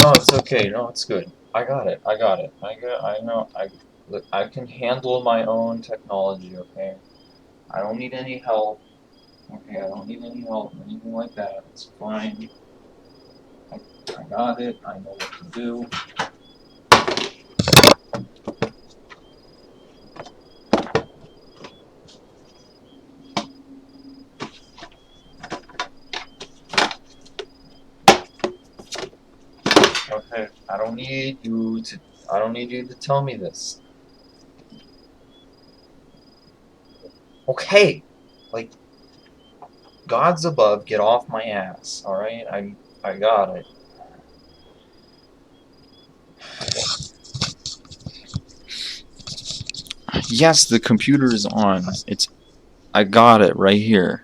No, it's okay. No, it's good. I got it. I got it. I know. Look, I can handle my own technology. Okay. I don't need any help. Okay. I don't need any help or anything like that. It's fine. I, I got it. I know what to do. Okay. I don't need you to. I don't need you to tell me this. Okay. Like, God's above. Get off my ass. All right. I got it. Yes, the computer is on. I got it right here.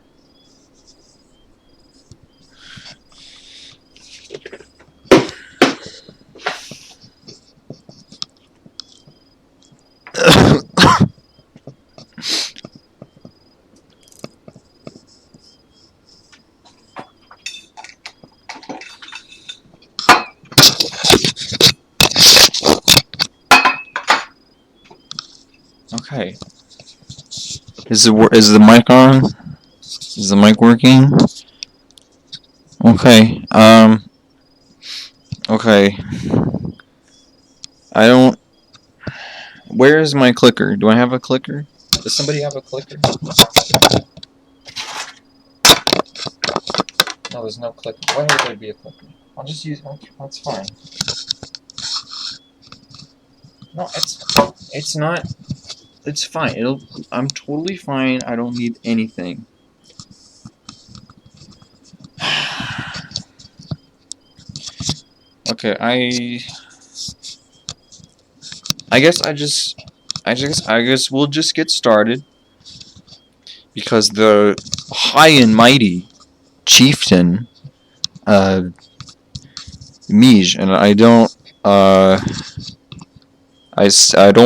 Okay. Is the mic on? Is the mic working? Okay. Okay. I don't. Where is my clicker? Do I have a clicker? Does somebody have a clicker? No, there's no clicker. Why would there be a clicker? I'll just use. Okay, that's fine. No, it's not. It's fine. I'm totally fine. I don't need anything. Okay, I guess we'll just get started because the high and mighty Chieftain, Mij, and I don't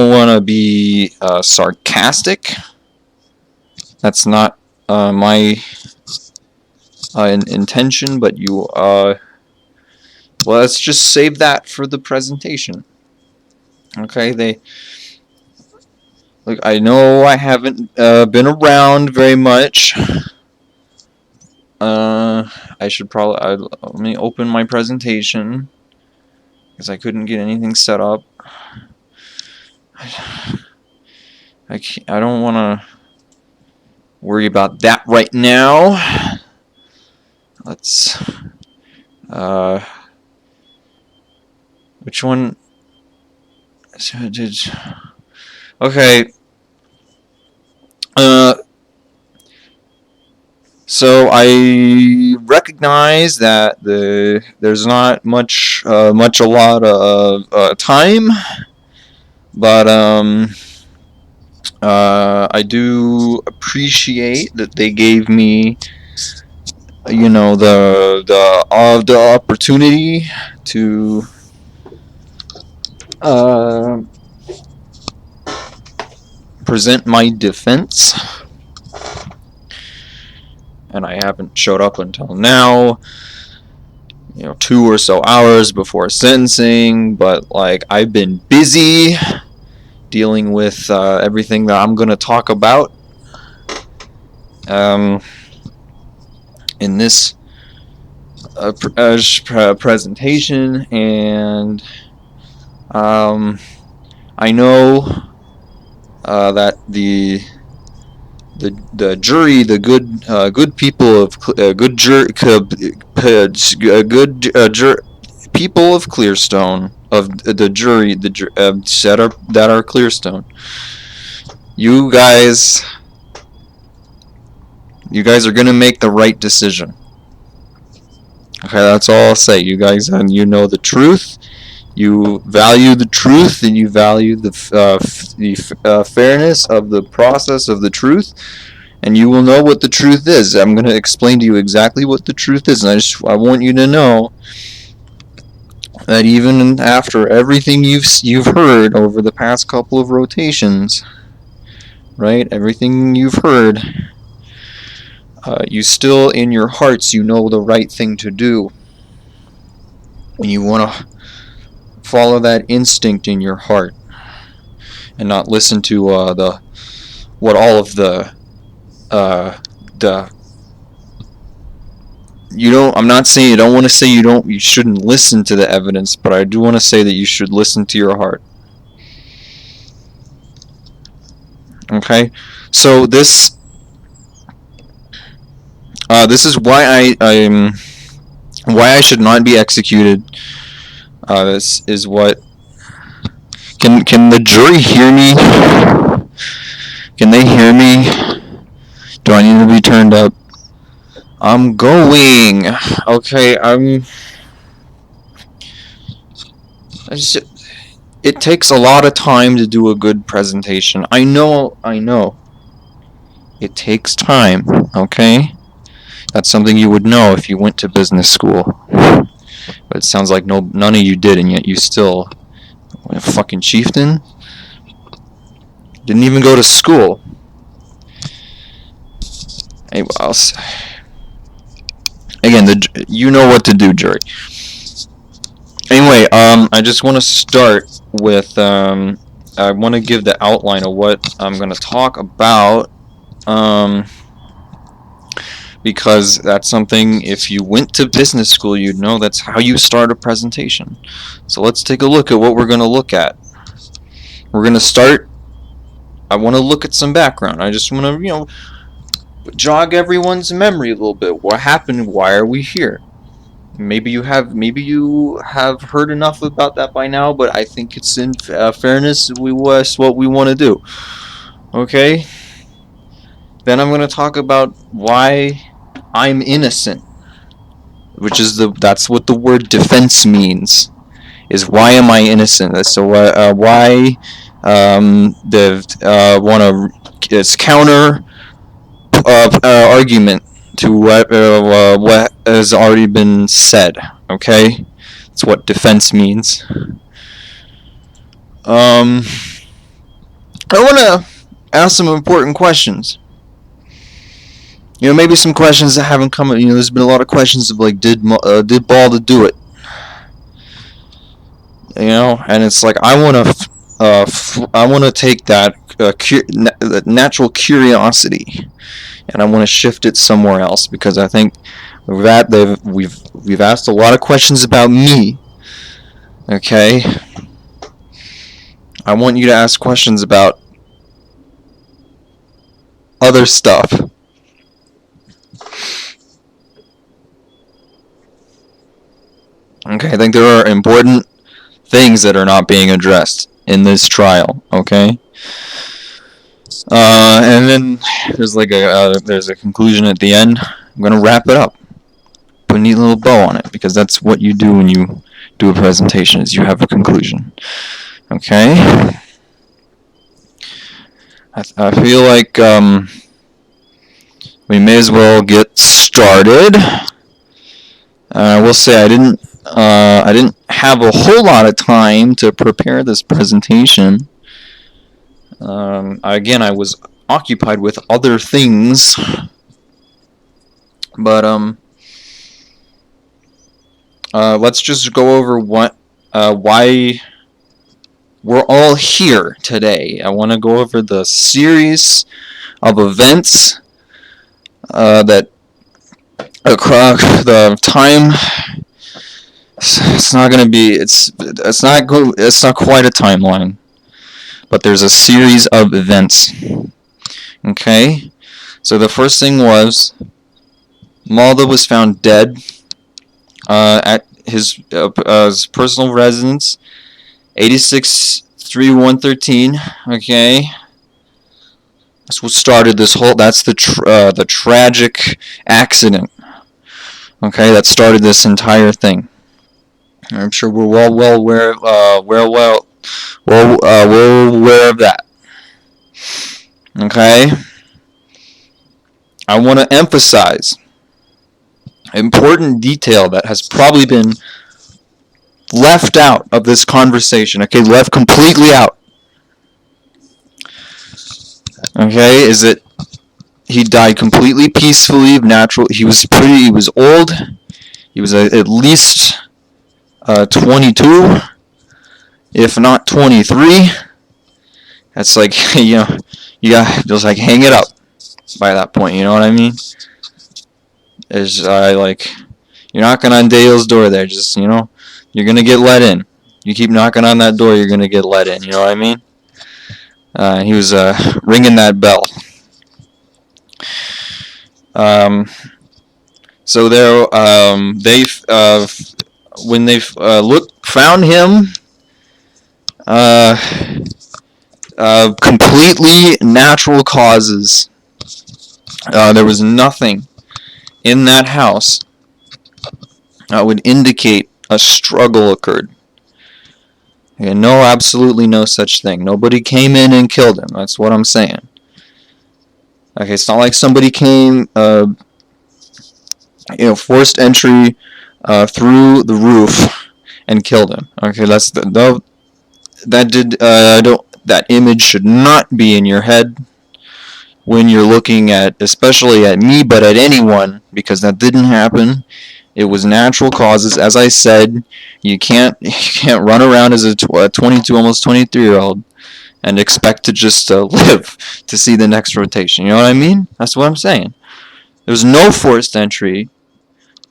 want to be sarcastic. That's not my intention, but well, let's just save that for the presentation. Okay, look. I know I haven't been around very much. I should probably let me open my presentation because I couldn't get anything set up. I don't want to worry about that right now. Let's which one? Okay. So I recognize that there's not much a lot of time, but I do appreciate that they gave me, you know, the opportunity to present my defense. And I haven't showed up until now, 2 or so hours before sentencing, but like I've been busy dealing with everything that I'm going to talk about in this presentation, and I know that the jury, the good people of people of Clearstone, of the jury, that are Clearstone. You guys are gonna make the right decision. Okay, that's all I'll say. You guys, you know the truth. You value the truth, and you value the fairness of the process of the truth, and you will know what the truth is. I'm going to explain to you exactly what the truth is, and I want you to know that even after everything you've heard over the past couple of rotations, right? Everything you've heard, you still in your hearts, you know the right thing to do. when you want to follow that instinct in your heart and not listen to I'm not saying, I don't want to say you shouldn't listen to the evidence, but I do want to say that you should listen to your heart. Okay, so this is why I should not be executed. This is what. Can the jury hear me? Can they hear me? Do I need to be turned up? I'm going. Okay, it takes a lot of time to do a good presentation. I know. It takes time, okay? That's something you would know if you went to business school. But it sounds like none of you did, and yet you still... What, a fucking chieftain? Didn't even go to school. Anyway, again, you know what to do, jury. Anyway, I just want to start with, I want to give the outline of what I'm going to talk about, because that's something, if you went to business school, you'd know that's how you start a presentation. So let's take a look at what we're going to look at. We're going to start, I want to look at some background. I just want to, jog everyone's memory a little bit. What happened? Why are we here? Maybe you have heard enough about that by now, but I think it's in fairness, what we want to do. Okay? Then I'm going to talk about why I'm innocent, which is that's what the word defense means. Is why am I innocent? So why it's counter argument to what has already been said. Okay, that's what defense means. I want to ask some important questions. Maybe some questions that haven't come. There's been a lot of questions of like, did Balda do it? And it's like I want to take that natural curiosity, and I want to shift it somewhere else, because I think that we've asked a lot of questions about me. Okay, I want you to ask questions about other stuff. Okay, I think there are important things that are not being addressed in this trial. Okay, and then there's a conclusion at the end. I'm gonna wrap it up, put a neat little bow on it, because that's what you do when you do a presentation. Is you have a conclusion. Okay. I feel like we may as well get started. I will say I didn't have a whole lot of time to prepare this presentation. Again, I was occupied with other things, but let's just go over why we're all here today. I want to go over the series of events that across the time. It's not going to be. It's not quite a timeline, but there's a series of events. Okay, so the first thing was Balda was found dead at his personal residence, 86-3113. Okay, that's what started this whole. That's the tragic accident. Okay, that started this entire thing. I'm sure we're well aware of that. Okay, I want to emphasize important detail that has probably been left out of this conversation. Okay, left completely out. Okay, is that he died completely peacefully, natural. He was old. He was at least 22, if not 23. That's like, you know, you got just like hang it up by that point. You know what I mean? It's like you're knocking on Dale's door there. Just, you know, you're gonna get let in. You keep knocking on that door, you're gonna get let in. You know what I mean? He was ringing that bell. So there, when they found him, completely natural causes. There was nothing in that house that would indicate a struggle occurred. Okay, no, absolutely no such thing. Nobody came in and killed him. That's what I'm saying. Okay, it's not like somebody came, forced entry through the roof and killed him. Okay, that's that image should not be in your head when you're looking at, especially at me, but at anyone, because that didn't happen. It was natural causes. As I said, you can't run around as a 22, almost 23-year-old and expect to just live to see the next rotation. You know what I mean? That's what I'm saying. There's no forced entry,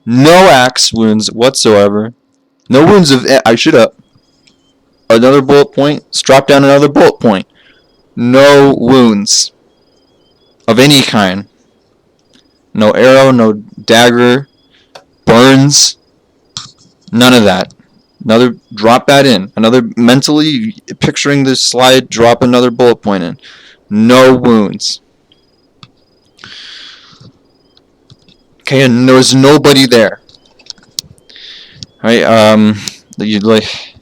no axe wounds whatsoever, no wounds of. I should have another bullet point. Let's drop down another bullet point. No wounds of any kind. No arrow, no dagger, burns, none of that. Another, drop that in. Another, mentally picturing this slide, drop another bullet point in. No wounds. Okay, and there was nobody there. Right? You'd like.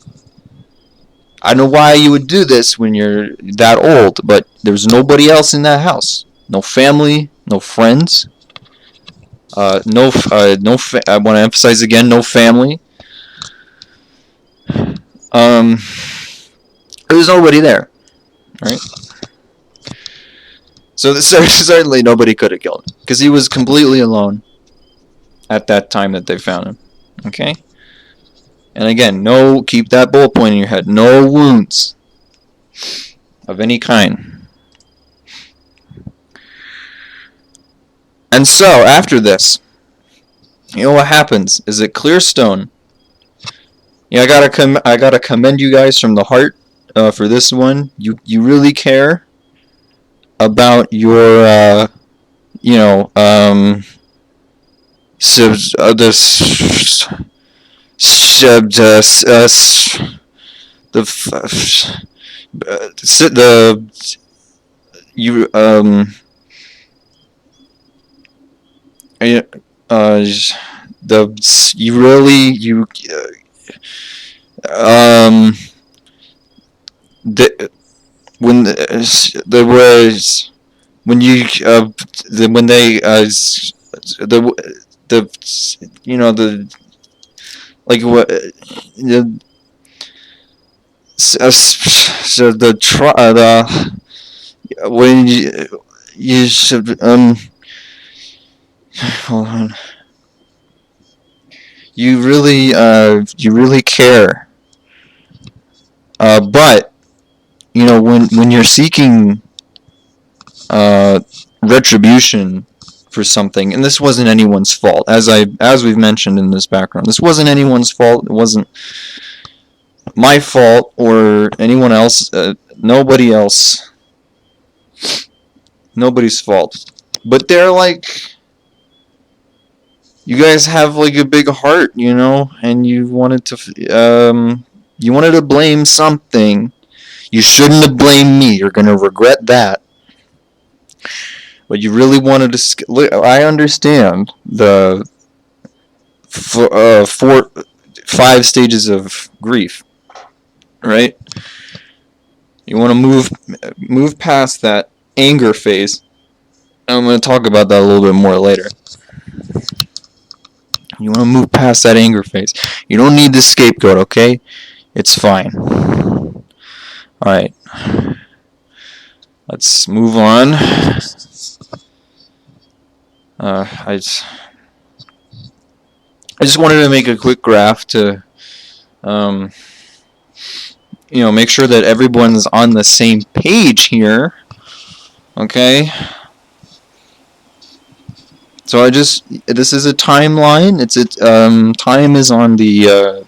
I know why you would do this when you're that old, but there's nobody else in that house. No family, no friends. I want to emphasize again, no family. There was nobody there, right? So certainly nobody could have killed him because he was completely alone at that time that they found him. Okay. And again, keep that bullet point in your head. No wounds of any kind. And so, after this, you know what happens is at Clearstone. Yeah, I gotta commend you guys from the heart for this one. You really care about your when there was when you when they the you know the like what the so the when you should hold on, you really care, but you know when you're seeking retribution for something, and this wasn't anyone's fault, as we've mentioned in this background, this wasn't anyone's fault. It wasn't my fault or anyone else. Nobody's fault. But they're like, you guys have like a big heart, you know, and you wanted to blame something. You shouldn't have blamed me. You're gonna regret that. But you really wanted to. I understand the 5 stages of grief, right? You want to move past that anger phase. I'm going to talk about that a little bit more later. You want to move past that anger phase. You don't need the scapegoat, okay? It's fine. Alright. Let's move on. I just wanted to make a quick graph to Um, make sure that everyone's on the same page here. Okay. So this is a timeline. Time is on the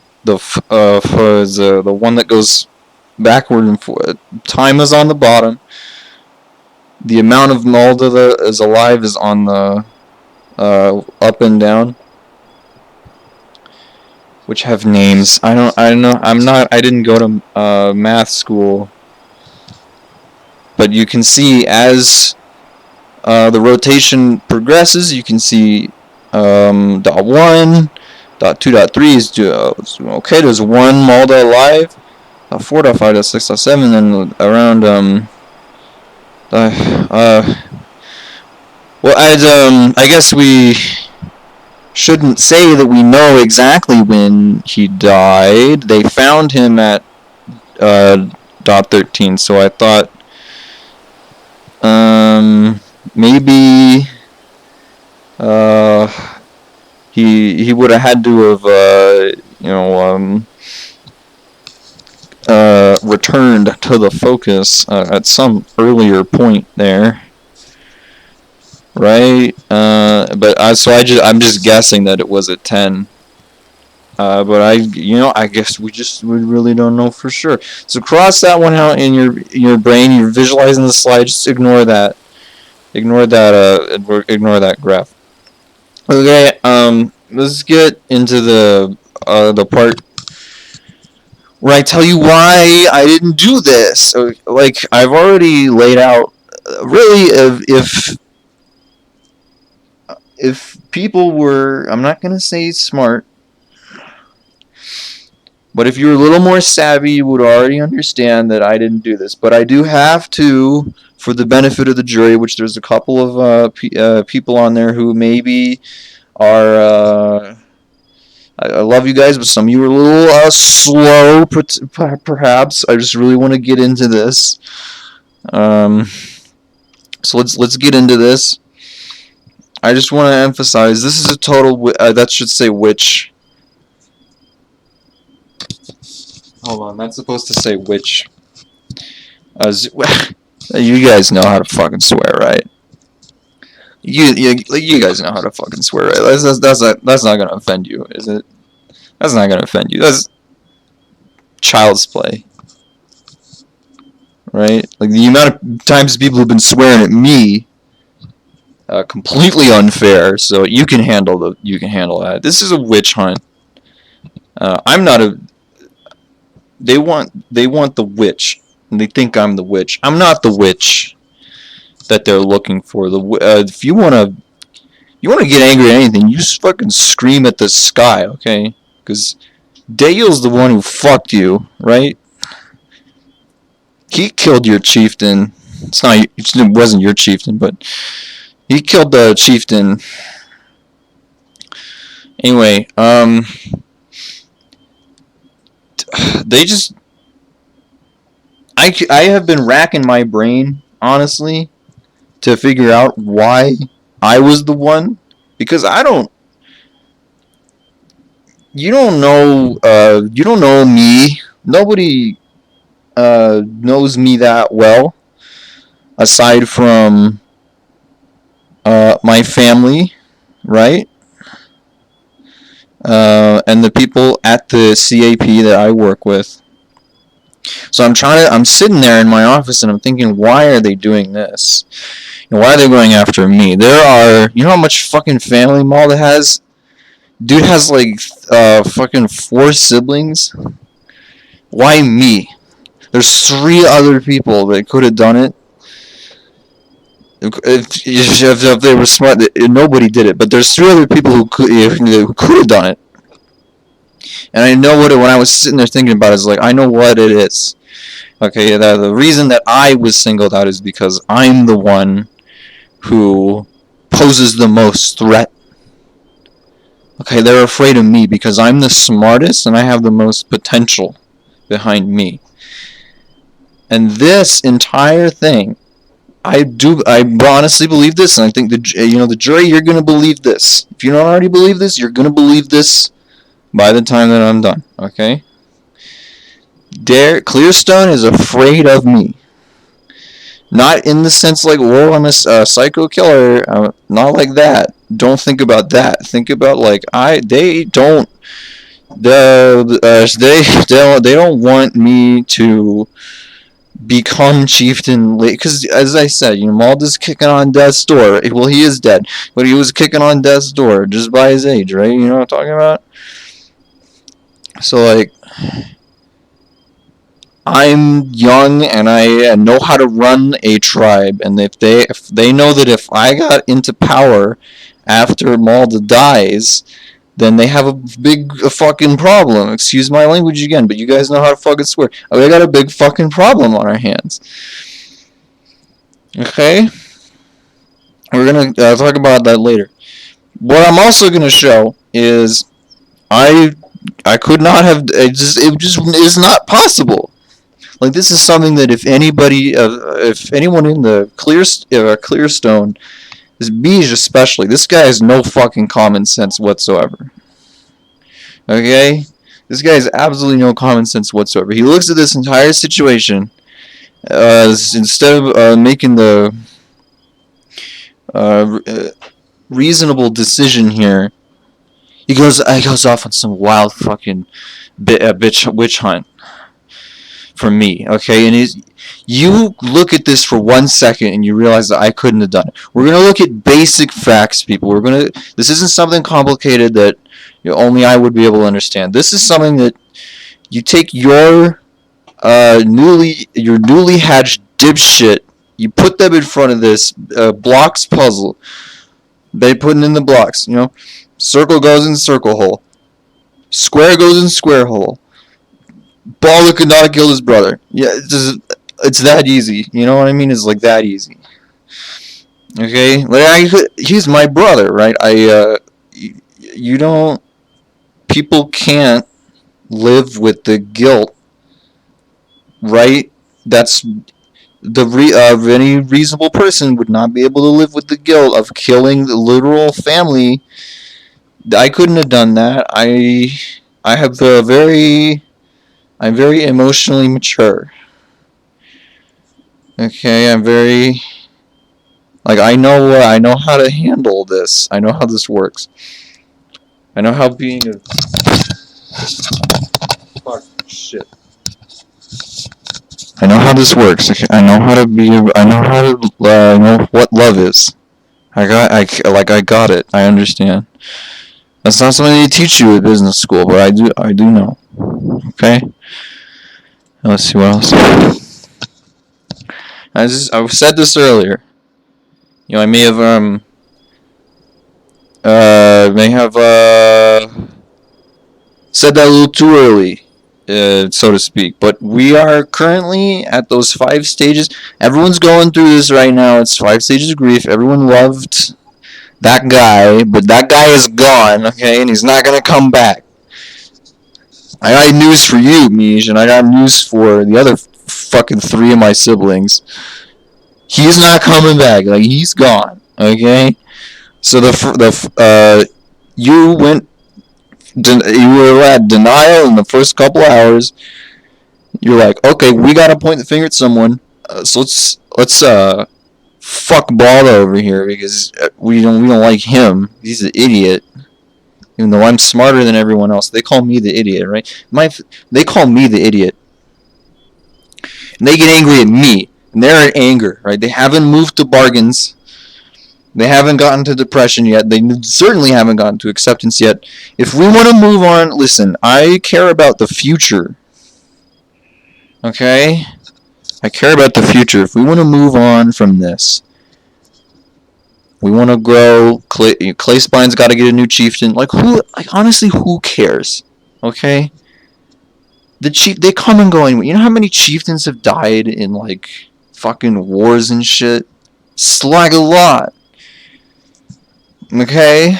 one that goes backward and forward. Time is on the bottom. The amount of Balda that is alive is on the up and down, which have names. I don't know. I didn't go to math school, but you can see as the rotation progresses, you can see dot 1, dot 2, dot 3 is okay. There's one Balda alive. Dot 4, dot 5, dot 6, dot 7, then around I guess we shouldn't say that we know exactly when he died. They found him at dot 13, so I thought maybe he would have had to have returned to the focus at some earlier point there, right? I'm just guessing that it was at 10. But I guess we really don't know for sure. So cross that one out in your brain. You're visualizing the slide. Just ignore that. Ignore that graph. Okay. Let's get into the part where I tell you why I didn't do this. So, like I've already laid out. Really, if people were, I'm not gonna say smart, but if you're a little more savvy, you would already understand that I didn't do this. But I do have to, for the benefit of the jury, which there's a couple of people on there who maybe are. I love you guys, but some of you are a little slow, perhaps. I just really want to get into this. So let's get into this. I just want to emphasize this is a total. That should say which. Hold on, that's supposed to say which. You guys know how to fucking swear, right? You guys know how to fucking swear, right? That's not gonna offend you, is it? That's not gonna offend you. That's child's play, right? Like the amount of times people have been swearing at me, completely unfair. So you can handle that. This is a witch hunt. I'm not a. They want the witch, and they think I'm the witch. I'm not the witch that they're looking for. If you wanna get angry at anything, you just fucking scream at the sky, okay? Because Dale's the one who fucked you, right? He killed your chieftain. It wasn't your chieftain, but he killed the chieftain. Anyway, they just. I have been racking my brain, honestly, to figure out why I was the one, because you don't know me. Nobody knows me that well, aside from my family, right? And the people at the CAP that I work with. So I'm sitting there in my office and I'm thinking, why are they doing this? And why are they going after me? You know how much fucking family Balda has? Dude has like fucking 4 siblings. Why me? There's 3 other people that could have done it. If they were smart, nobody did it. But there's 3 other people who could have done it. And I know when I was sitting there thinking about it, it's like, I know what it is. Okay, the reason that I was singled out is because I'm the one who poses the most threat. Okay, they're afraid of me because I'm the smartest and I have the most potential behind me. And this entire thing, I honestly believe this, and I think the jury, you're gonna believe this. If you don't already believe this, you're gonna believe this by the time that I'm done. Okay? Clearstone is afraid of me. Not in the sense like, whoa, I'm a psycho killer. Not like that. Don't think about that. Think about like they don't they don't want me to become chieftain late, because as I said, Malda's kicking on death's door. Well, he is dead, but he was kicking on death's door just by his age, right? You know what I'm talking about? So like, I'm young and I know how to run a tribe, and if they know that if I got into power after Malda dies, then they have a big fucking problem. Excuse my language again, but you guys know how to fucking swear. We got a big fucking problem on our hands. Okay? We're gonna talk about that later. What I'm also gonna show is I could not have. It just is not possible. Like, this is something that if anyone in the Clearstone, this Beige especially, this guy has no fucking common sense whatsoever. Okay? This guy has absolutely no common sense whatsoever. He looks at this entire situation, instead of making the reasonable decision here, he goes off on some wild fucking witch hunt for me, okay? And you look at this for 1 second and you realize that I couldn't have done it. We're gonna look at basic facts, people. This isn't something complicated that only I would be able to understand. This is something that you take your newly hatched dipshit, you put them in front of this blocks puzzle. They put it in the blocks, Circle goes in circle hole. Square goes in square hole. Balda could not kill his brother. Yeah, it's that easy. You know what I mean? It's like that easy. Okay? He's my brother, right? You don't... People can't live with the guilt, right? That's... any reasonable person would not be able to live with the guilt of killing the literal family. I couldn't have done that. I'm very emotionally mature. Okay, I'm very... Like, I know how to handle this. I know how this works. I know how being a... Fuck, shit. I know how this works. I know how to be... I know how to know what love is. I got it. I understand. That's not something they teach you at business school, but I do know. Okay? Let's see what else. I said this earlier. I may have said that a little too early, so to speak. But we are currently at those 5 stages. Everyone's going through this right now. It's 5 stages of grief. Everyone loved that guy, but that guy is gone, okay, and he's not gonna come back. I got news for you, Mish, and I got news for the other fucking 3 of my siblings. He's not coming back. Like, he's gone, okay? So you were at denial in the first couple hours. You're like, okay, we gotta point the finger at someone. So let's fuck Balda over here because we don't like him. He's an idiot. Even though I'm smarter than everyone else, they call me the idiot, right? They call me the idiot, and they get angry at me, and they're in anger, right? They haven't moved to bargains. They haven't gotten to depression yet. They certainly haven't gotten to acceptance yet. If we want to move on, listen, I care about the future. Okay? I care about the future. If we want to move on from this, we want to grow. Clayspines got to get a new chieftain. Honestly, who cares? Okay? They come and go. You know how many chieftains have died in, fucking wars and shit? It's a lot. Okay?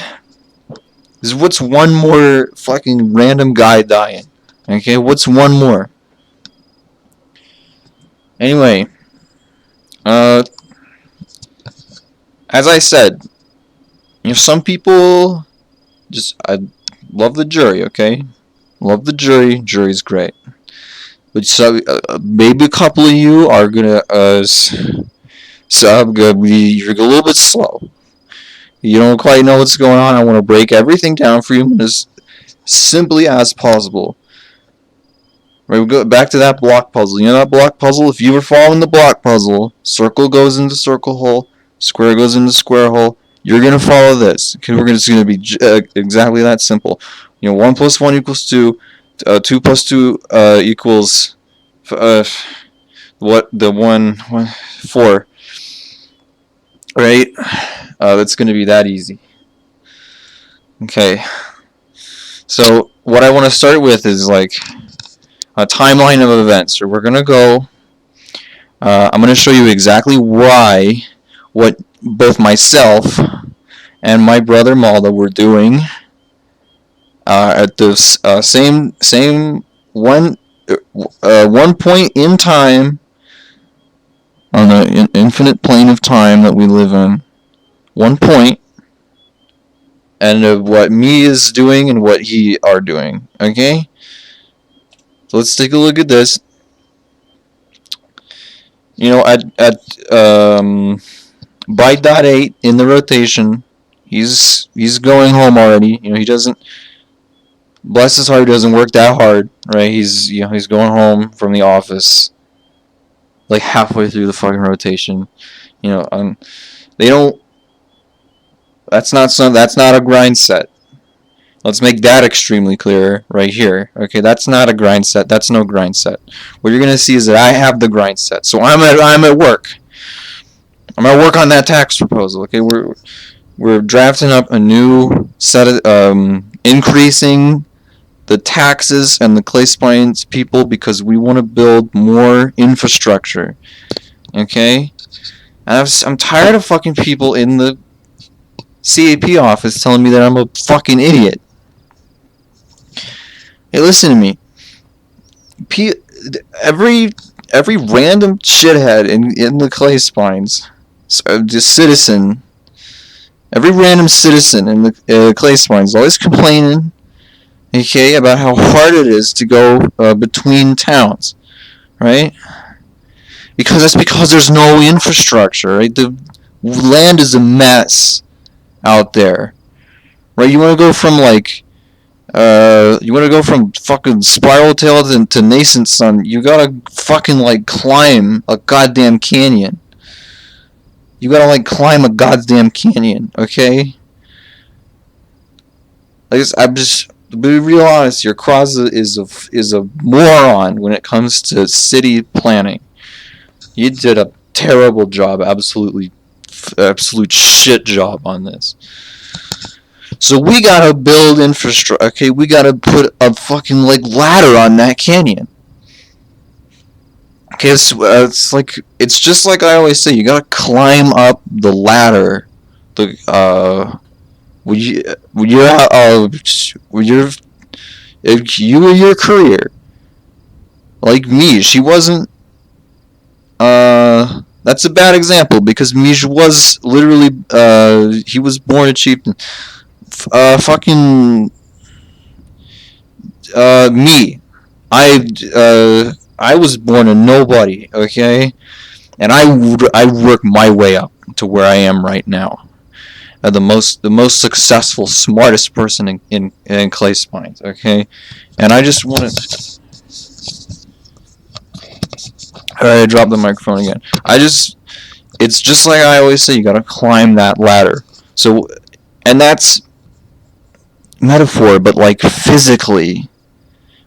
What's one more fucking random guy dying? Okay? What's one more? Anyway. As I said, some people I love the jury, okay? Love the jury. Jury's great. but maybe a couple of you are gonna you're a little bit slow. You don't quite know what's going on. I want to break everything down for you as simply as possible. Right, we go back to that block puzzle. You know that block puzzle? If you were following the block puzzle, circle goes into circle hole, square goes into square hole. You're gonna follow this. Okay, it's gonna be exactly that simple. 1 plus 1 equals 2. 2 plus 2 equals what the 4. Right? That's gonna be that easy. Okay. So what I want to start with is like a timeline of events. So we're gonna go. I'm gonna show you exactly what both myself and my brother Balda were doing at the same one point in time on the infinite plane of time that we live in. 1 point, and of what me is doing and what he are doing. Okay. So let's take a look at this. At by dot 8 in the rotation, he's going home already. He doesn't, bless his heart, doesn't work that hard, right? He's going home from the office like halfway through the fucking rotation. They don't. That's not a grind set. Let's make that extremely clear right here. Okay, that's not a grind set. That's no grind set. What you're gonna see is that I have the grind set. So I'm at work. I'm at work on that tax proposal. Okay, we're drafting up a new set of increasing the taxes and the Clayspines people because we want to build more infrastructure. Okay, and I'm tired of fucking people in the CAP office telling me that I'm a fucking idiot. Hey, listen to me. Every random shithead in the Clayspines, citizen, every random citizen in the Clayspines is always complaining, okay, about how hard it is to go between towns, right? Because there's no infrastructure, right? The land is a mess out there, right? You want to go from fucking Spiral Tail to Nascent Sun. You gotta fucking climb a goddamn canyon. You gotta climb a goddamn canyon, okay? To be real honest, your Cross is a moron when it comes to city planning. You did a terrible job, absolute shit job on this. So we gotta build infrastructure. Okay, we gotta put a fucking ladder on that canyon. Okay, it's just like I always say. You gotta climb up the ladder. If you and your career, like me, she wasn't. That's a bad example because Mish was literally. He was born a chieftain. Me. I was born a nobody, okay? And I worked my way up to where I am right now. The most successful, smartest person in Clayspines, okay? And I just want to... Alright, I dropped the microphone again. It's just like I always say, you gotta climb that ladder. So, and that's metaphor, but physically,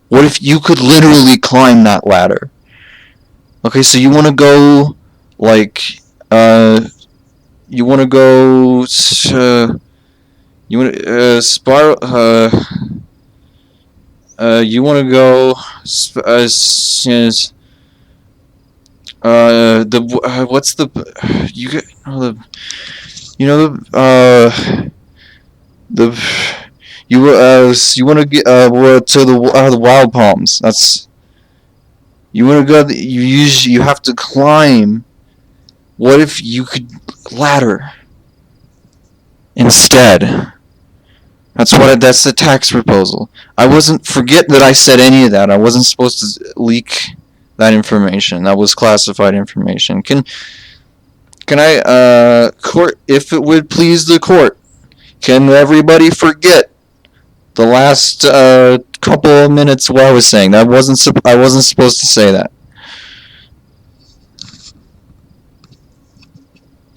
what if you could literally climb that ladder? Okay, so you want to go you want to go you want to spiral you want to go what's the you get you want to get to the wild palms. That's you want to go. You have to climb. What if you could ladder instead? That's the tax proposal. I wasn't forget that I said any of that. I wasn't supposed to leak that information. That was classified information. Can I, court, if it would please the court, can everybody forget the last couple of minutes what I was saying? I wasn't supposed to say that.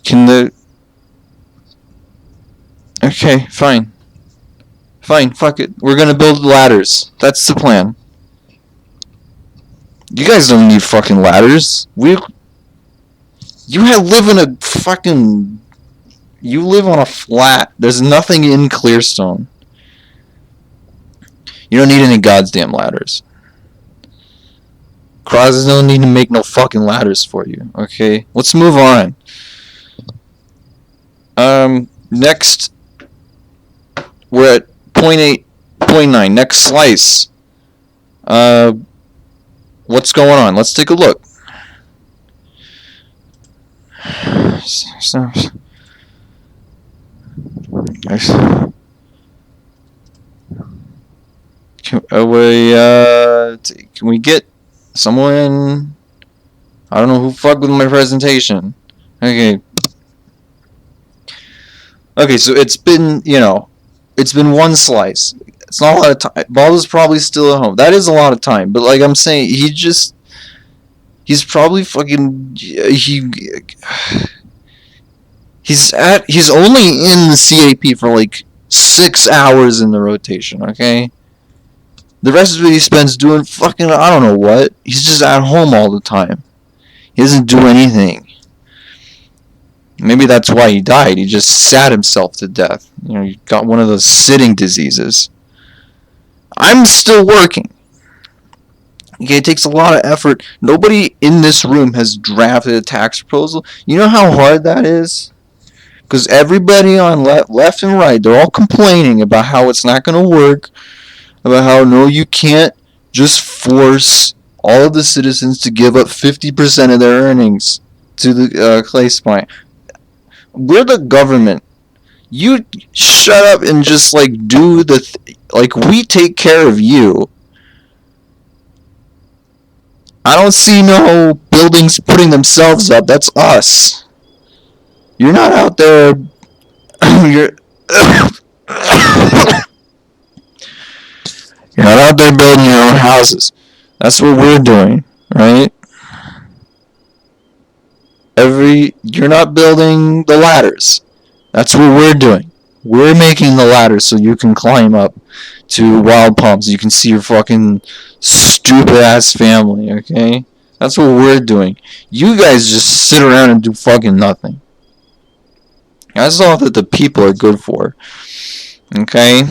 Can the... Okay, fine. Fine, fuck it. We're gonna build ladders. That's the plan. You guys don't need fucking ladders. You live in a fucking... You live on a flat. There's nothing in Clearstone. You don't need any goddamn ladders. Crosses don't need to make no fucking ladders for you, okay? Let's move on. Next, we're at 0.8.9. Next slice. What's going on? Let's take a look. Can we get someone? I don't know who fucked with my presentation. Okay. Okay, so it's been, it's been one slice. It's not a lot of time. Balda's probably still at home. That is a lot of time. But like I'm saying, he's probably fucking, he's only in the CAP for like 6 hours in the rotation, okay? The rest of it he spends doing fucking, I don't know what. He's just at home all the time. He doesn't do anything. Maybe that's why he died. He just sat himself to death. He got one of those sitting diseases. I'm still working. Okay, it takes a lot of effort. Nobody in this room has drafted a tax proposal. You know how hard that is? Because everybody on left and right, they're all complaining about how it's not going to work. About how, no, you can't just force all of the citizens to give up 50% of their earnings to the Clayspine. We're the government. You shut up and just, like, do the... we take care of you. I don't see no buildings putting themselves up. That's us. You're not out there... You're not out there building your own houses. That's what we're doing, right? You're not building the ladders. That's what we're doing. We're making the ladders so you can climb up to Wild Palms. You can see your fucking stupid ass family, okay? That's what we're doing. You guys just sit around and do fucking nothing. That's all that the people are good for. Okay?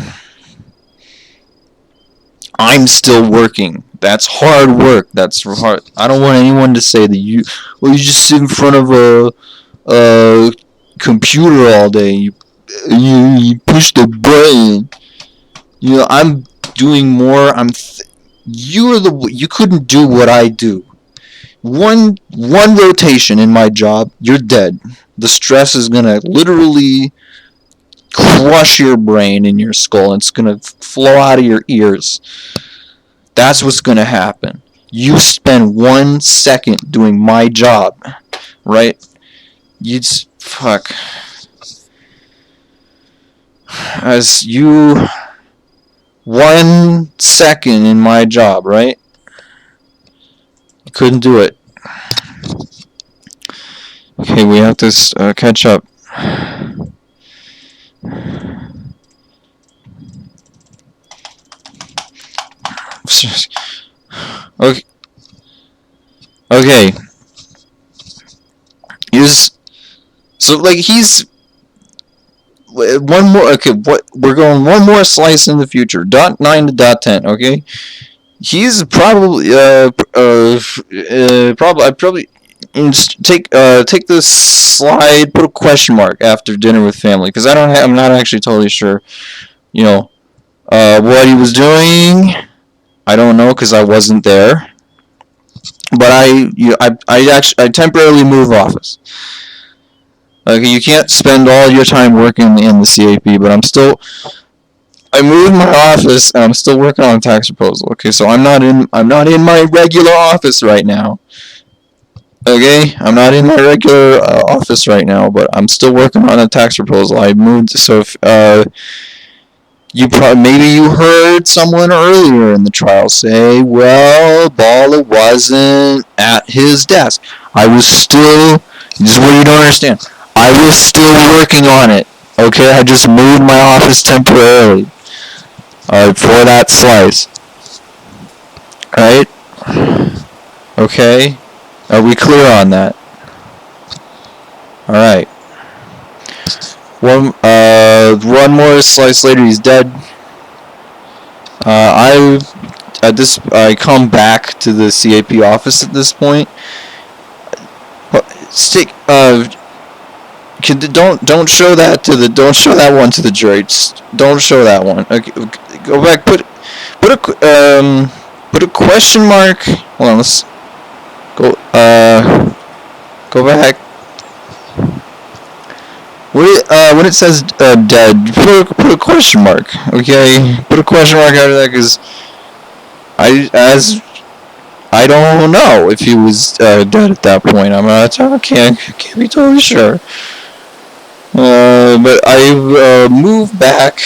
I'm still working. That's hard work. That's hard. I don't want anyone to say that you just sit in front of a computer all day. You push the button. I'm doing more. You couldn't do what I do. One rotation in my job, you're dead. The stress is gonna literally crush your brain and your skull. It's gonna flow out of your ears. That's what's gonna happen. You spend 1 second doing my job, right? Fuck. As you 1 second in my job, right? You couldn't do it. Okay, we have to catch up. Okay. He's one more. Okay, we're going one more slice in the future. .9 to .10. Okay, he's probably I'd probably take this slide, put a question mark after dinner with family, because I'm not actually totally sure. What he was doing. I don't know because I wasn't there. But I temporarily moved office. Okay, you can't spend all your time working in the CAP, but I'm still I moved my office and I'm still working on a tax proposal. Okay, so I'm not in my regular office right now. Okay, I'm not in my regular office right now, but I'm still working on a tax proposal. I moved, so if maybe you heard someone earlier in the trial say, "Well, Balda wasn't at his desk." I was still. This is what you don't understand. I was still working on it. Okay, I just moved my office temporarily. For that slice. Right? Okay. Are we clear on that? All right. One more slice later, he's dead. I come back to the CAP office at this point. Don't show that one to the jury. Just don't show that one. Okay, go back. Put a question mark. Hold on. Let's go back. When it says dead, put a question mark. Okay, put a question mark after that because I don't know if he was dead at that point. I can't be totally sure. But I moved back.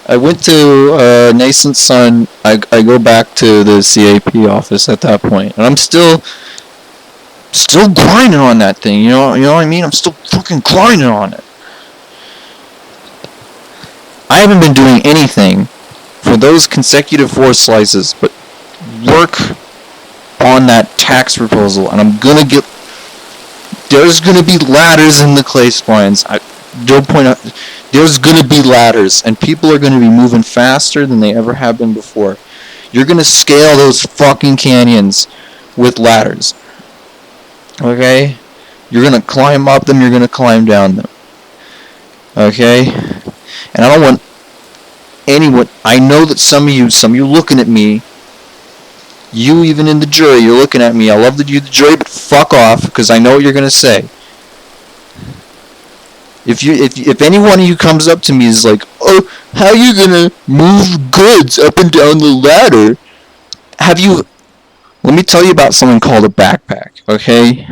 I went to Nascent Sun. I go back to the CAP office at that point, and I'm still grinding on that thing. You know what I mean? I'm still fucking grinding on it. I haven't been doing anything for those consecutive 4 slices, but work on that tax proposal, and I'm gonna get. There's gonna be ladders in the Clayspines. Don't point out. There's gonna be ladders, and people are gonna be moving faster than they ever have been before. You're gonna scale those fucking canyons with ladders. Okay? You're gonna climb up them, you're gonna climb down them. Okay? And I don't want anyone. I know that some of you looking at me. You even in the jury, you're looking at me. I love that you the jury, but fuck off, because I know what you're gonna say. If any one of you comes up to me is like, "Oh, how are you gonna move goods up and down the ladder?" Let me tell you about something called a backpack, okay?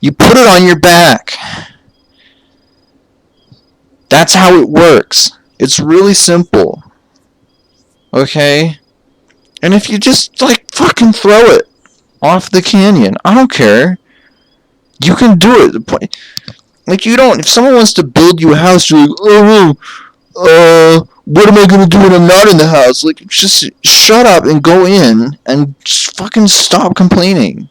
You put it on your back. That's how it works. It's really simple. Okay? And if you just, fucking throw it off the canyon, I don't care. You can do it. If someone wants to build you a house, you're like, what am I gonna do when I'm not in the house? Just shut up and go in and just fucking stop complaining.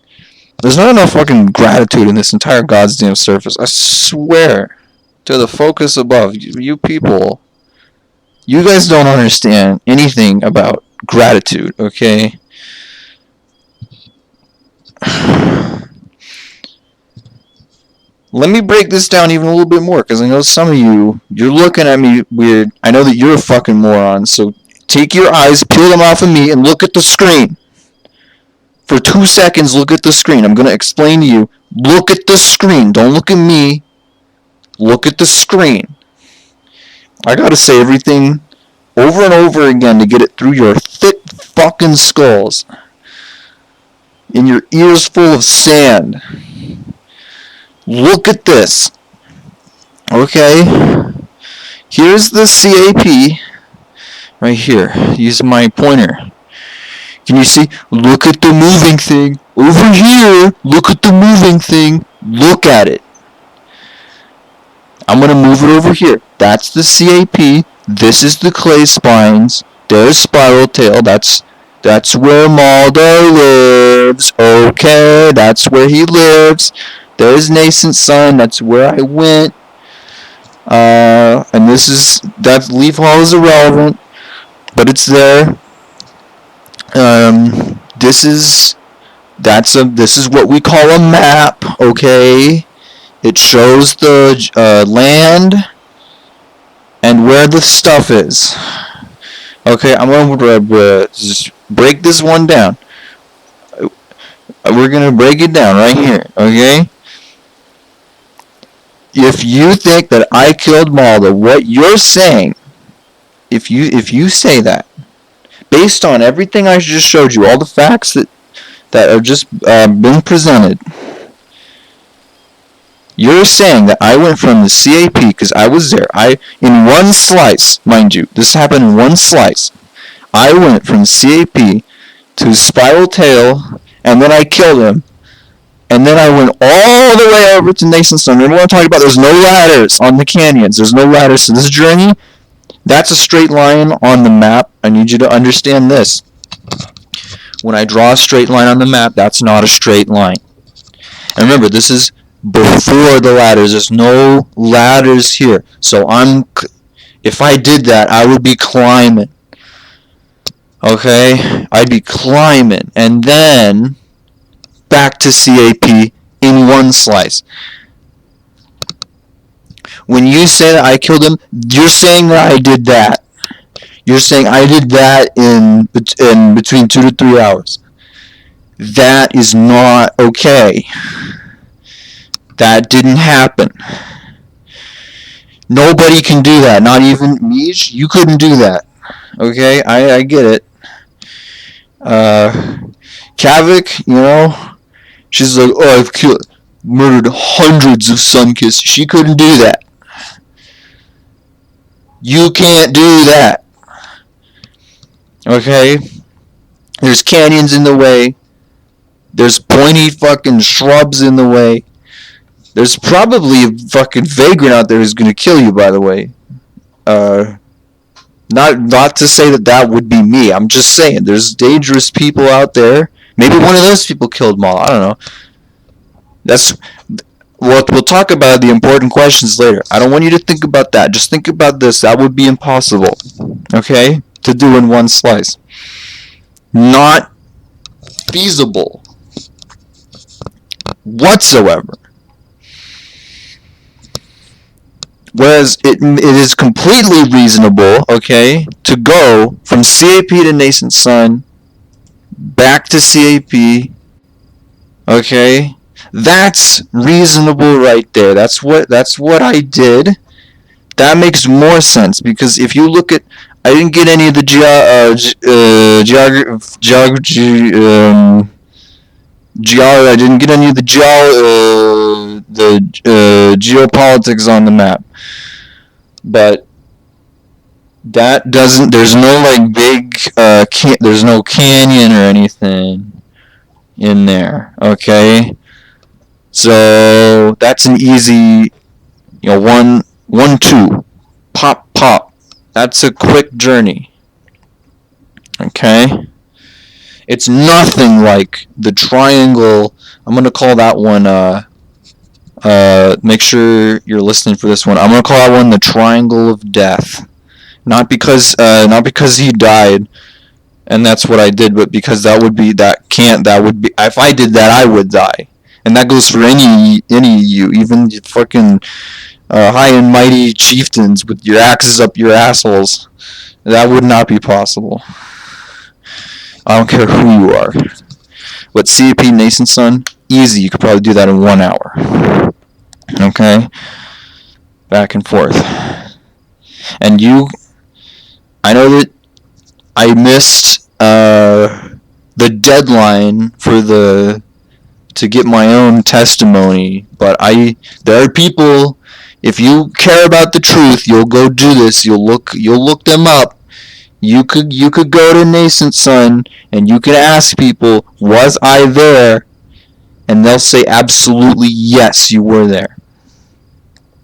There's not enough fucking gratitude in this entire goddamn surface. I swear to the focus above, you people, you guys don't understand anything about gratitude, okay? Let me break this down even a little bit more, because I know some of you're looking at me weird. I know that you're a fucking moron, so take your eyes, peel them off of me, and look at the screen. For 2 seconds, look at the screen. I'm going to explain to you. Look at the screen. Don't look at me. Look at the screen. I gotta say everything over and over again to get it through your thick fucking skulls. In your ears full of sand. Look at this. Okay? Here's the CAP. Right here. Use my pointer. Can you see? Look at the moving thing. Over here. Look at the moving thing. Look at it. I'm going to move it over here. That's the CAP. This is the Clayspines. There's Spiral Tail. That's where Balda lives. Okay, that's where he lives. There's Nascent Sun. That's where I went. And that Leaf Hall is irrelevant, but it's there. This is what we call a map. Okay. It shows the land and where the stuff is. Okay, I'm going to just break this one down. We're going to break it down right here, okay? If you think that I killed Balda, what you're saying if you say that, based on everything I just showed you, all the facts that are just been presented, you're saying that I went from the CAP, because I was there, in one slice, mind you, this happened in one slice, I went from CAP to Spiral Tail, and then I killed him, and then I went all the way over to Nason's Son. Remember what I'm talking about? There's no ladders on the canyons. There's no ladders. So this journey, that's a straight line on the map. I need you to understand this. When I draw a straight line on the map, that's not a straight line. And remember, this is before the ladders. There's no ladders here. So if I did that, I would be climbing. Okay? I'd be climbing. And then back to CAP in one slice. When you say that I killed him, you're saying that I did that. You're saying I did that in between 2 to 3 hours. That is not okay. That didn't happen. Nobody can do that. Not even me. You couldn't do that. Okay? I get it. Kavik, you know, she's like, oh, I've murdered hundreds of Sunkissed. She couldn't do that. You can't do that. Okay? There's canyons in the way. There's pointy fucking shrubs in the way. There's probably a fucking vagrant out there who's gonna kill you, by the way. Not to say that would be me. I'm just saying, there's dangerous people out there. Maybe one of those people killed Maul. I don't know. We'll talk about the important questions later. I don't want you to think about that. Just think about this. That would be impossible. Okay? To do in one slice. Not feasible. Whatsoever. Whereas it is completely reasonable, okay, to go from CAP to Nascent Sun, back to CAP, okay? That's reasonable right there. That's what I did. That makes more sense, because if you look at, I didn't get any of the I didn't get any of the geopolitics on the map, but that doesn't. There's no like big. There's no canyon or anything in there. Okay, so that's an easy. You know, 1, 2, pop. That's a quick journey. Okay. It's nothing like the triangle. I'm going to call that one, make sure you're listening for this one. I'm going to call that one the Triangle of Death. Not because he died, and that's what I did, but because if I did that, I would die. And that goes for any of you, even the fucking high and mighty chieftains with your axes up your assholes. That would not be possible. I don't care who you are. But CAP Nascent Sun, easy. You could probably do that in 1 hour. Okay? Back and forth. And I know that I missed the deadline to get my own testimony, but there are people, if you care about the truth, you'll go do this. You'll look them up. You could go to Nascent Sun and you can ask people, was I there? And they'll say absolutely yes, you were there.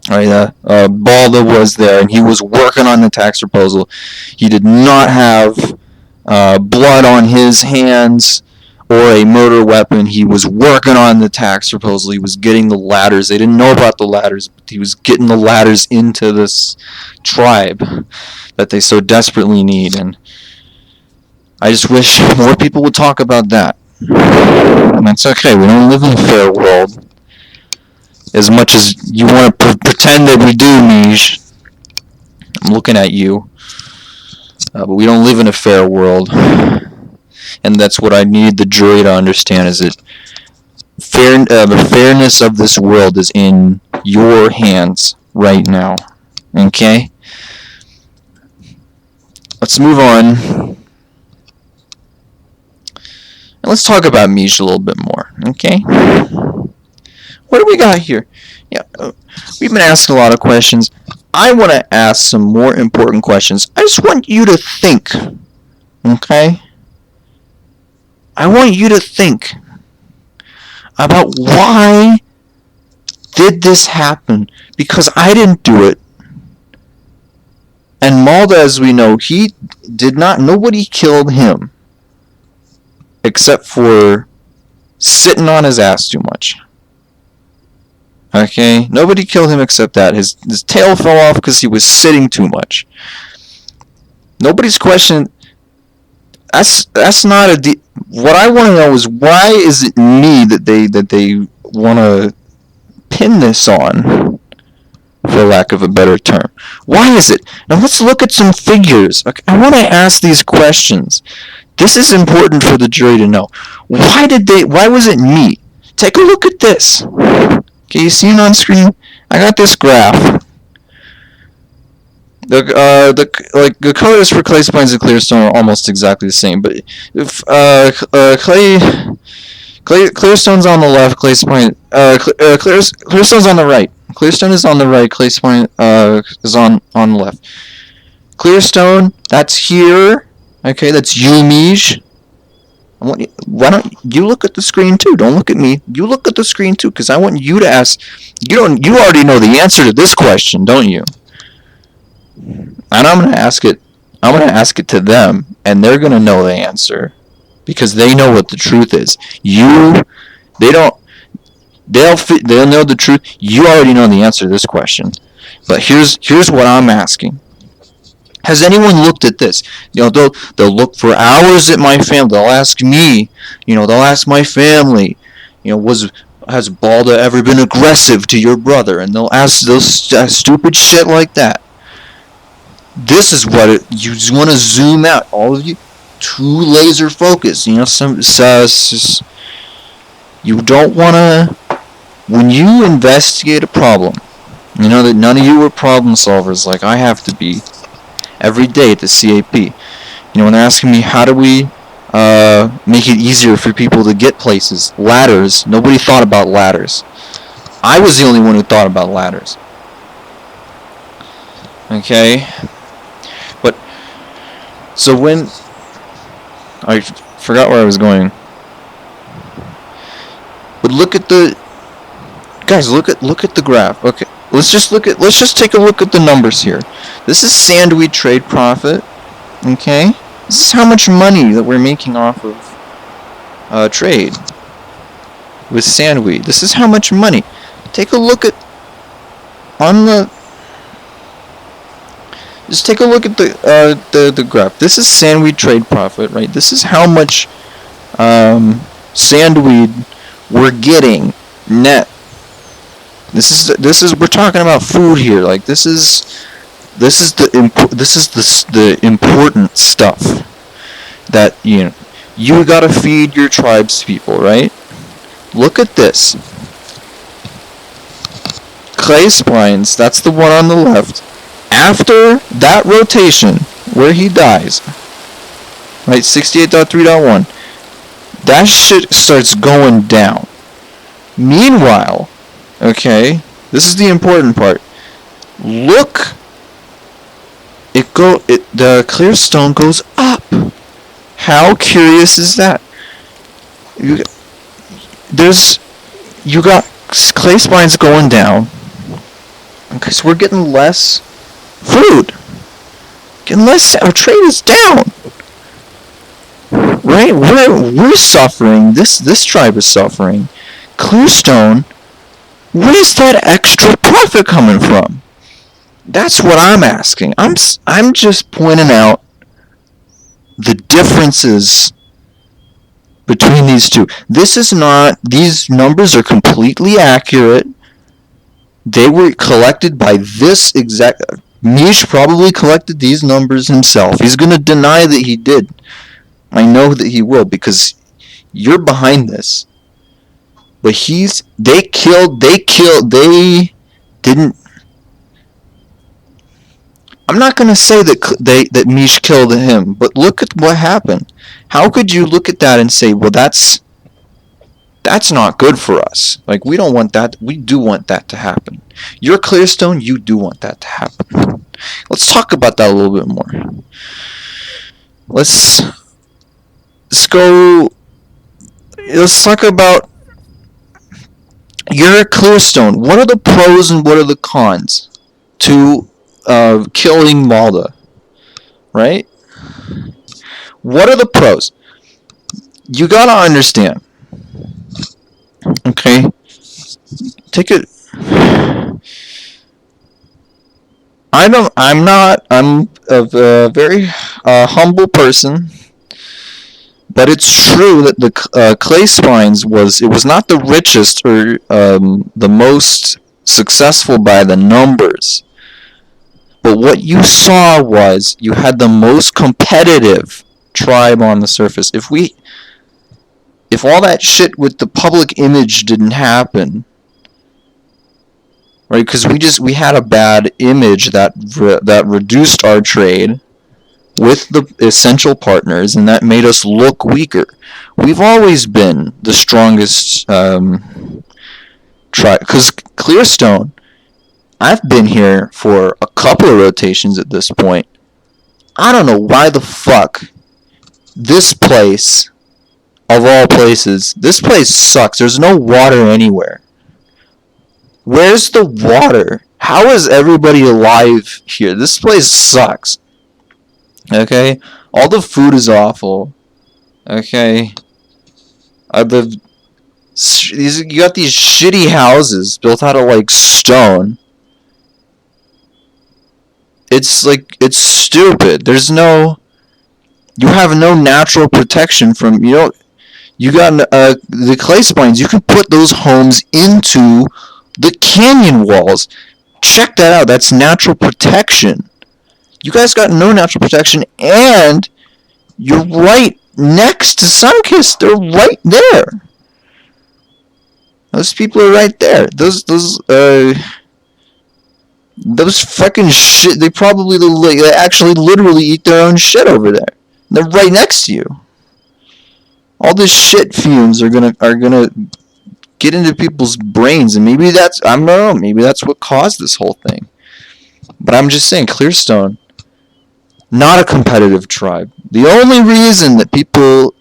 Right, Balda was there and he was working on the tax proposal. He did not have blood on his hands or a murder weapon. He was working on the tax proposal. He was getting the ladders. They didn't know about the ladders, but he was getting the ladders into this tribe that they so desperately need. And I just wish more people would talk about that. And that's okay. We don't live in a fair world. As much as you want to pretend that we do, Mish. I'm looking at you. But we don't live in a fair world. And that's what I need the jury to understand, is that the fairness of this world is in your hands right now. Okay? let's move on. And let's talk about Mish a little bit more, okay? What do we got here? Yeah, we've been asking a lot of questions. I want to ask some more important questions. I just want you to think, okay? I want you to think about why did this happen? Because I didn't do it. And Balda, as we know, he did not, nobody killed him. Except for sitting on his ass too much. Okay? Nobody killed him except that. His tail fell off because he was sitting too much. Nobody's questioning. That's not a... What I want to know is why is it me that they want to pin this on, for lack of a better term. Why is it? Now let's look at some figures. Okay? I want to ask these questions. This is important for the jury to know. Why was it me? Take a look at this. Okay, you see it on screen? I got this graph. The colors for Clayspines and Clearstone are almost exactly the same, but if Clearstone's on the left, Clearstone's on the right. Clearstone is on the right, Clayspine is on the left. Clearstone, that's here. Okay, that's you, Mish. Why don't you look at the screen too? Don't look at me. You look at the screen too, because I want you to ask. You already know the answer to this question, don't you? And I'm gonna ask it. I'm gonna ask it to them, and they're gonna know the answer, because they know what the truth is. They don't. They'll know the truth. You already know the answer to this question, but here's what I'm asking. Has anyone looked at this? They'll look for hours at my family. They'll ask me. They'll ask my family. Has Balda ever been aggressive to your brother? And they'll ask those stupid shit like that. This is what you just want to zoom out. All of you, too laser focused. You don't want to. When you investigate a problem, that none of you are problem solvers like I have to be. Every day at the CAP. When they're asking me how do we make it easier for people to get places, ladders. Nobody thought about ladders. I was the only one who thought about ladders. Okay? But, so when... I forgot where I was going. But look at the... Guys, look at the graph. Okay. Let's just take a look at the numbers here. This is sandweed trade profit. Okay? This is how much money that we're making off of trade with sandweed. This is how much money. Take a look at just take a look at the graph. This is sandweed trade profit, right? This is how much sandweed we're getting net. This is we're talking about food here. Like this is the important stuff that you gotta feed your tribe's people, right? Look at this. Clayspines, that's the one on the left. After that rotation where he dies, right? 68.3.1. That shit starts going down. Meanwhile. Okay, this is the important part. Look, the Clearstone goes up. How curious is that? You got Clayspines going down. Okay, so we're getting less food. Getting less. Our trade is down. Right? We're suffering. This tribe is suffering. Clearstone. Where's that extra profit coming from? That's what I'm asking. I'm just pointing out the differences between these two. These numbers are completely accurate. They were collected by this exact... Mish probably collected these numbers himself. He's going to deny that he did. I know that he will, because you're behind this. But I'm not gonna say that Mish killed him, but look at what happened. How could you look at that and say, well, that's not good for us. Like, we don't want that. We do want that to happen. You're Clearstone, you do want that to happen. Let's talk about that a little bit more. Let's go. Let's talk about, you're a Clearstone. What are the pros and what are the cons to killing Balda? Right? What are the pros? You gotta understand. Okay? Take it. I'm a very humble person. But it's true that the Clayspines was not the richest or the most successful by the numbers. But what you saw was you had the most competitive tribe on the surface. If all that shit with the public image didn't happen, right? Because we had a bad image that reduced our trade with the essential partners, and that made us look weaker. We've always been the strongest tribe. Because Clearstone, I've been here for a couple of rotations at this point. I don't know why the fuck this place, of all places, this place sucks. There's no water anywhere. Where's the water? How is everybody alive here? This place sucks. Okay? All the food is awful. Okay? You got these shitty houses built out of, like, stone. It's stupid. You have no natural protection from, you got the Clayspines. You can put those homes into the canyon walls. Check that out. That's natural protection. You guys got no natural protection, and you're right next to Sunkiss. They're right there. Those people are right there. Those fucking shit. They actually literally eat their own shit over there. They're right next to you. All this shit fumes are gonna get into people's brains, and maybe that's, I don't know. Maybe that's what caused this whole thing. But I'm just saying, Clearstone, not a competitive tribe. The only reason that people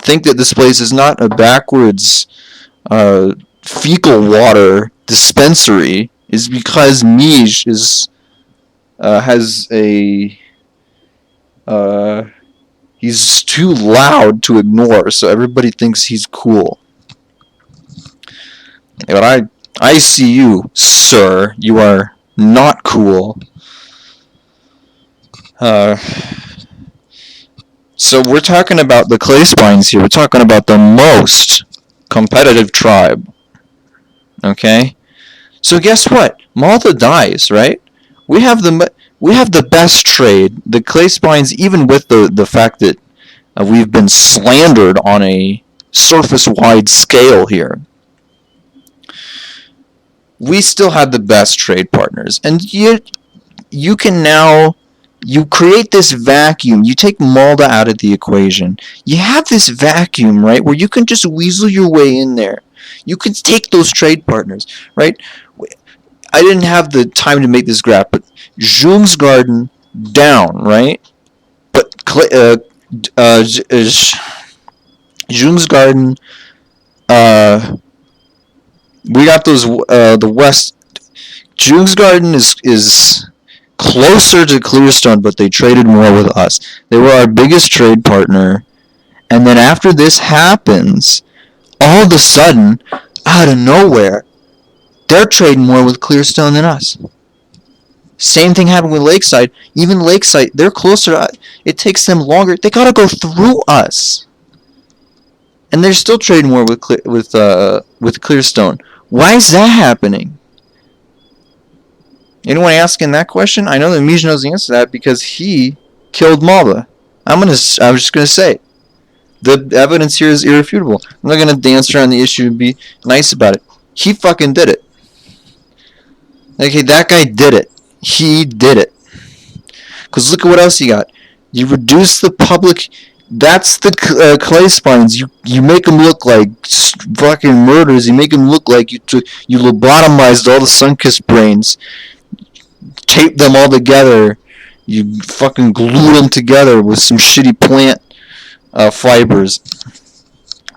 think that this place is not a backwards fecal water dispensary is because Mij has a he's too loud to ignore, so everybody thinks he's cool. But I see you, sir. You are not cool. So we're talking about the Clayspines here. We're talking about the most competitive tribe. Okay? So guess what? Malta dies, right? We have the best trade. The Clayspines, even with the fact that we've been slandered on a surface-wide scale here, we still have the best trade partners. And you can now, you create this vacuum. You take Malta out of the equation. You have this vacuum, right, where you can just weasel your way in there. You can take those trade partners, right? I didn't have the time to make this graph, but Jungsgarden down, right? But Jungsgarden, we got those, the west. Jungsgarden is closer to Clearstone, but they traded more with us. They were our biggest trade partner. And then after this happens, all of a sudden, out of nowhere, they're trading more with Clearstone than us. Same thing happened with Lakeside. Even Lakeside, they're closer to us. It takes them longer. They gotta go through us. And they're still trading more with Clearstone. Why is that happening? Anyone asking that question? I know that Mij knows the answer to that because he killed Malta. I was just gonna say, the evidence here is irrefutable. I'm not gonna dance around the issue and be nice about it. He fucking did it. Okay, that guy did it. He did it. Because look at what else you got. You reduce the public. That's the Clayspines. You make them look like fucking murders. You make them look like you lobotomized all the sun-kissed brains, taped them all together. You fucking glued them together with some shitty plant fibers.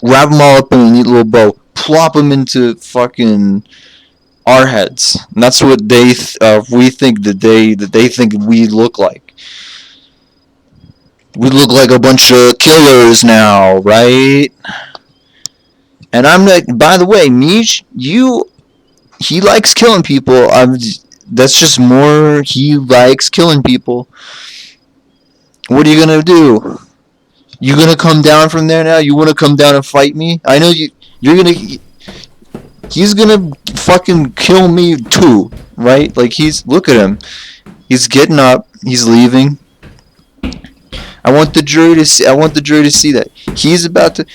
Wrap them all up in a neat little bow. Plop them into fucking our heads. And that's what we think that they think we look like. We look like a bunch of killers now, right? And I'm like, by the way, Mish, he likes killing people. That's just more, he likes killing people. What are you gonna do? You gonna come down from there now? You wanna come down and fight me? I know he's gonna fucking kill me too, right? Like look at him. He's getting up, he's leaving. I want the jury to see that. He's about to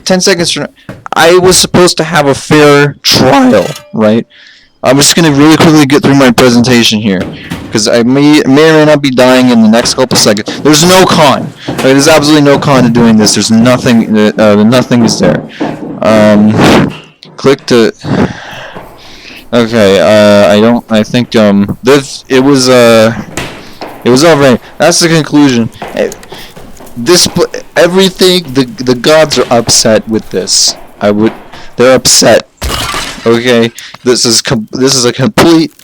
10 seconds from now. I was supposed to have a fair trial, right? I'm just going to really quickly get through my presentation here, because I may or may not be dying in the next couple seconds. There's no con. Right? There's absolutely no con to doing this. There's nothing. Nothing is there. Click to. Okay. I think. It was. It was over. That's the conclusion. Everything. The gods are upset with this. They're upset. Okay, this is a complete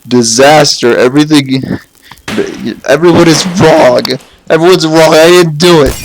disaster. Everyone is wrong. Everyone's wrong. I didn't do it.